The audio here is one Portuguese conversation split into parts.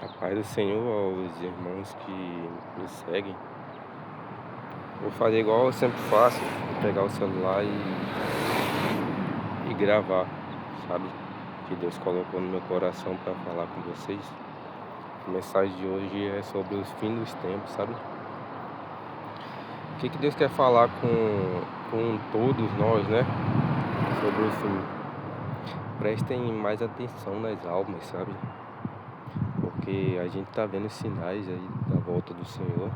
A paz do Senhor aos irmãos que me seguem. Vou fazer igual eu sempre faço, pegar o celular e gravar, sabe? Que Deus colocou no meu coração para falar com vocês. A mensagem de hoje é sobre os fins dos tempos, sabe? O que Deus quer falar com todos nós, né? Sobre o fim. Prestem mais atenção nas almas, sabe? Porque a gente tá vendo sinais aí da volta do Senhor.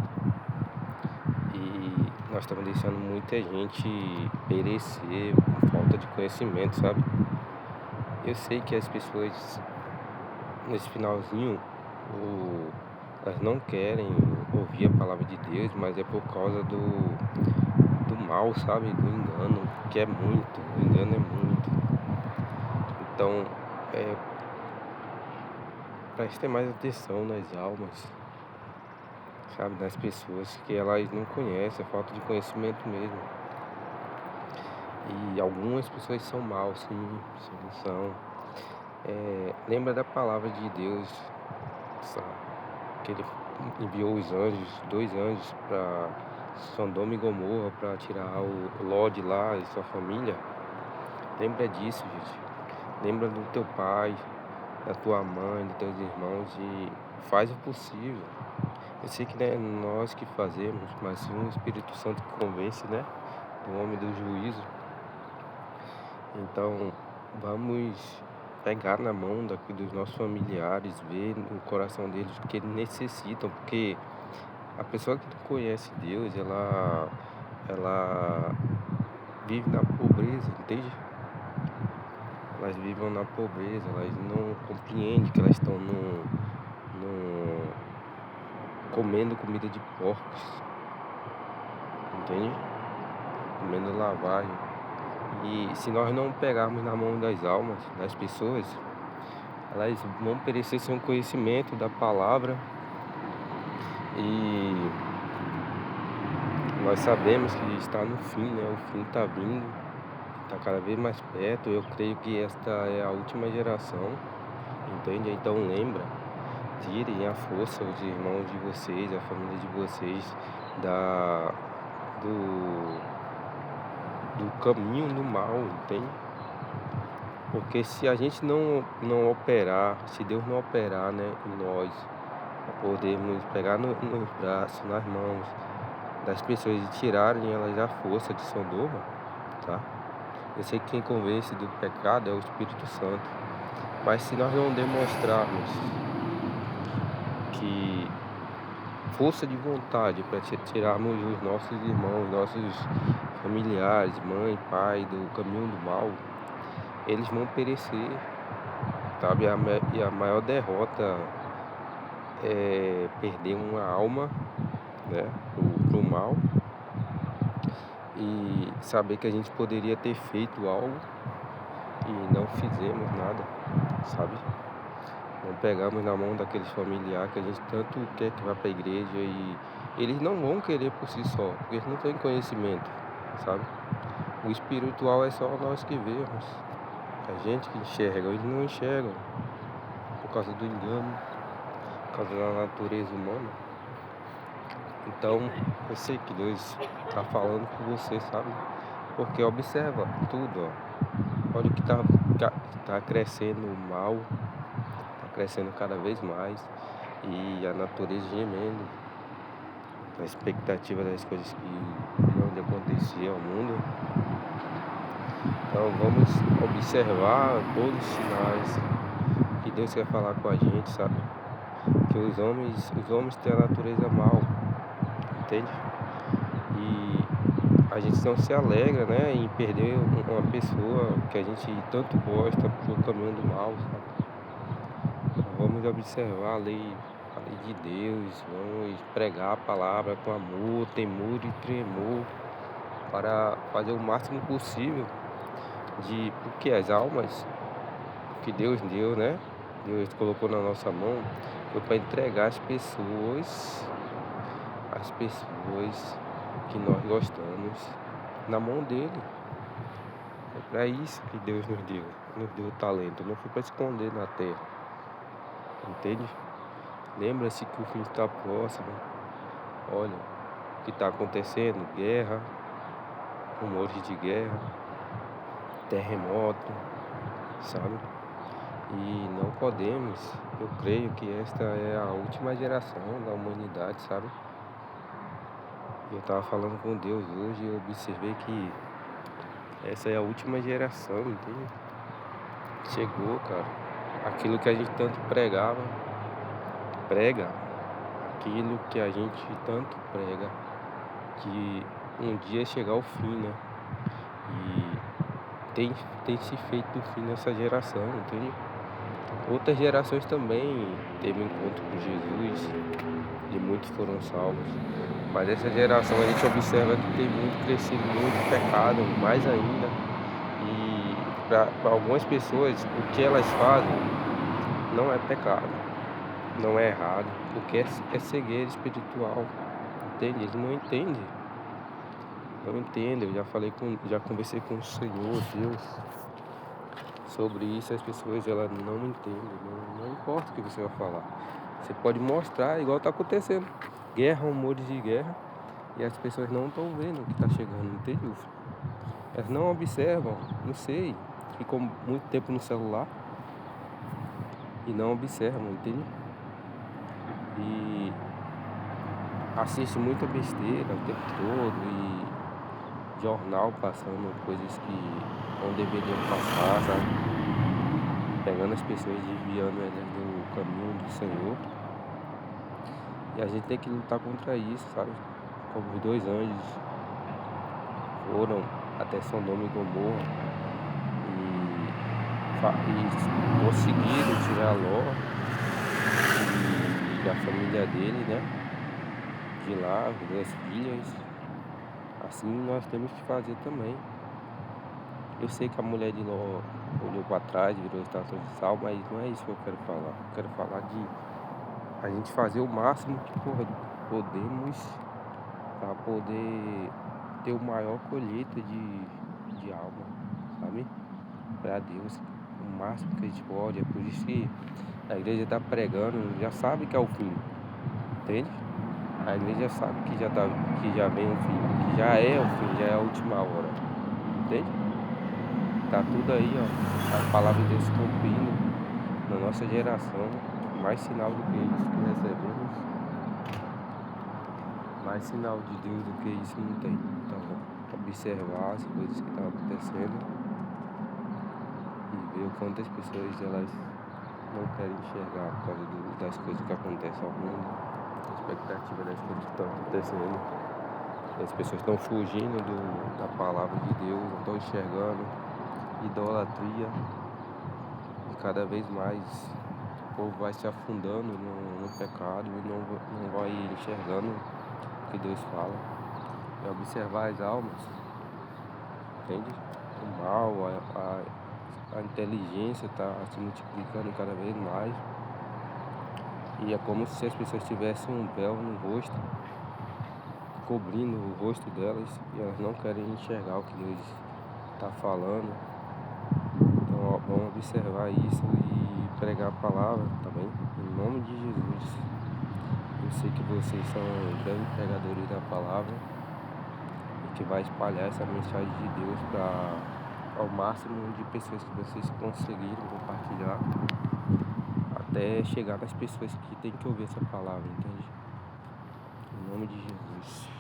E nós estamos deixando muita gente perecer por falta de conhecimento, sabe? Eu sei que as pessoas nesse finalzinho, elas não querem ouvir a palavra de Deus, mas é por causa do mal, sabe? Do engano, que é muito, o engano é muito. Então, é, prestem mais atenção nas almas, sabe? Das pessoas que elas não conhecem, é falta de conhecimento mesmo. E algumas pessoas são maus, sim, sim, são. Lembra da palavra de Deus, sabe? Que ele enviou os anjos, dois anjos para Sodoma e Gomorra para tirar o Ló de lá e sua família. Lembra disso, gente. Lembra do teu pai, da tua mãe, dos teus irmãos e faz o possível. Eu sei que não é nós que fazemos, mas sim o Espírito Santo que convence, né? Do homem do juízo. Então, vamos pegar na mão daqui dos nossos familiares, ver no coração deles o que eles necessitam, porque a pessoa que não conhece Deus, ela vive na pobreza, entende? Elas vivem na pobreza, elas não compreendem que elas estão comendo comida de porcos, entende? Comendo lavagem. E se nós não pegarmos na mão das almas das pessoas, elas vão perecer sem o conhecimento da palavra. E nós sabemos que está no fim, né? O fim está vindo, está cada vez mais perto. Eu creio que esta é a última geração, entende? Então lembra, tirem a força os irmãos de vocês, a família de vocês do caminho do mal, entende? Porque se a gente não operar, se Deus não operar, né, em nós, para podermos pegar nos braços, nas mãos das pessoas e tirarem elas a força de Sodoma, tá? Eu sei que quem convence do pecado é o Espírito Santo. Mas se nós não demonstrarmos que força de vontade para tirarmos os nossos irmãos, nossos familiares, mãe, pai, do caminho do mal, eles vão perecer, sabe? E a maior derrota é perder uma alma, né, pro mal e saber que a gente poderia ter feito algo e não fizemos nada, sabe? Não pegamos na mão daqueles familiares que a gente tanto quer que vá para a igreja e eles não vão querer por si só, porque eles não têm conhecimento, sabe? O espiritual é só nós que vemos, a gente que enxerga, eles não enxergam por causa do engano, por causa da natureza humana. Então, eu sei que Deus está falando com você, sabe? Porque observa tudo, ó. Olha o que tá crescendo o mal, tá crescendo cada vez mais. E a natureza gemendo, na expectativa das coisas que não de acontecer ao mundo. Então vamos observar todos os sinais que Deus quer falar com a gente, sabe? Que os homens têm a natureza mal, entende? E a gente não se alegra, né, em perder uma pessoa que a gente tanto gosta pelo caminho do mal, sabe? Então, vamos observar a lei de Deus, vamos pregar a palavra com amor, temor e tremor para fazer o máximo possível porque as almas que Deus deu, né? Deus colocou na nossa mão, foi para entregar as pessoas que nós gostamos na mão dele. É para isso que Deus nos deu o talento, não foi para esconder na terra, entende? Lembra-se que o fim está próximo. Olha o que está acontecendo: guerra, rumores de guerra, terremoto, sabe? E não podemos, eu creio que esta é a última geração da humanidade, sabe? Eu estava falando com Deus hoje e eu observei que essa é a última geração, entende? Chegou, cara. Aquilo que a gente tanto prega, aquilo que a gente tanto prega, que um dia chegar ao fim, né? E tem se feito o fim nessa geração, entende? Outras gerações também teve um encontro com Jesus e muitos foram salvos. Mas essa geração a gente observa que tem muito crescido, muito pecado, mais ainda. E para algumas pessoas o que elas fazem não é pecado, não é errado, porque é cegueira espiritual. Entende? Eles não entendem. Não entendem. Eu já conversei com o Senhor, Deus, sobre isso. As pessoas elas não entendem. Não importa o que você vai falar. Você pode mostrar, igual está acontecendo. Guerra, rumores de guerra. E as pessoas não estão vendo o que está chegando, entende? Elas não observam, não sei. Ficam muito tempo no celular e não observam, entende? E assiste muita besteira o tempo todo e jornal passando coisas que não deveriam passar, sabe? Pegando as pessoas, desviando elas do caminho do Senhor. E a gente tem que lutar contra isso, sabe? Como os 2 anjos foram até Sodoma e Gomorra e conseguiram tirar Ló e a família dele, né? De lá, as 2 filhas. Assim nós temos que fazer também. Eu sei que a mulher de Ló olhou para trás, virou estátua de sal, mas não é isso que eu quero falar. Eu quero falar de a gente fazer o máximo que podemos para poder ter o maior colheita de alma, sabe? Para Deus, o máximo que a gente pode. É por isso que a igreja está pregando, já sabe que é o fim, entende? A igreja sabe que já vem o fim, que já é o fim, já é a última hora, entende? Tá tudo aí, ó, a palavra de Deus se cumprindo na nossa geração. Mais sinal do que isso que recebemos, mais sinal de Deus do que isso não tem. Então, observar as coisas que estão acontecendo e ver o quanto as pessoas elas não querem enxergar por causa das coisas que acontecem ao mundo, a expectativa das coisas que estão acontecendo. As pessoas estão fugindo da palavra de Deus, não estão enxergando, idolatria, e cada vez mais o povo vai se afundando no pecado e não vai enxergando o que Deus fala. É observar as almas, entende? O mal, a inteligência está se multiplicando cada vez mais. E é como se as pessoas tivessem um véu no rosto, cobrindo o rosto delas, e elas não querem enxergar o que Deus está falando. Então, ó, vamos observar isso e pregar a palavra, tá bem? Em nome de Jesus. Eu sei que vocês são grandes pregadores da palavra e que vai espalhar essa mensagem de Deus para ao máximo de pessoas que vocês conseguirem compartilhar, até chegar nas pessoas que têm que ouvir essa palavra, entende? Em nome de Jesus.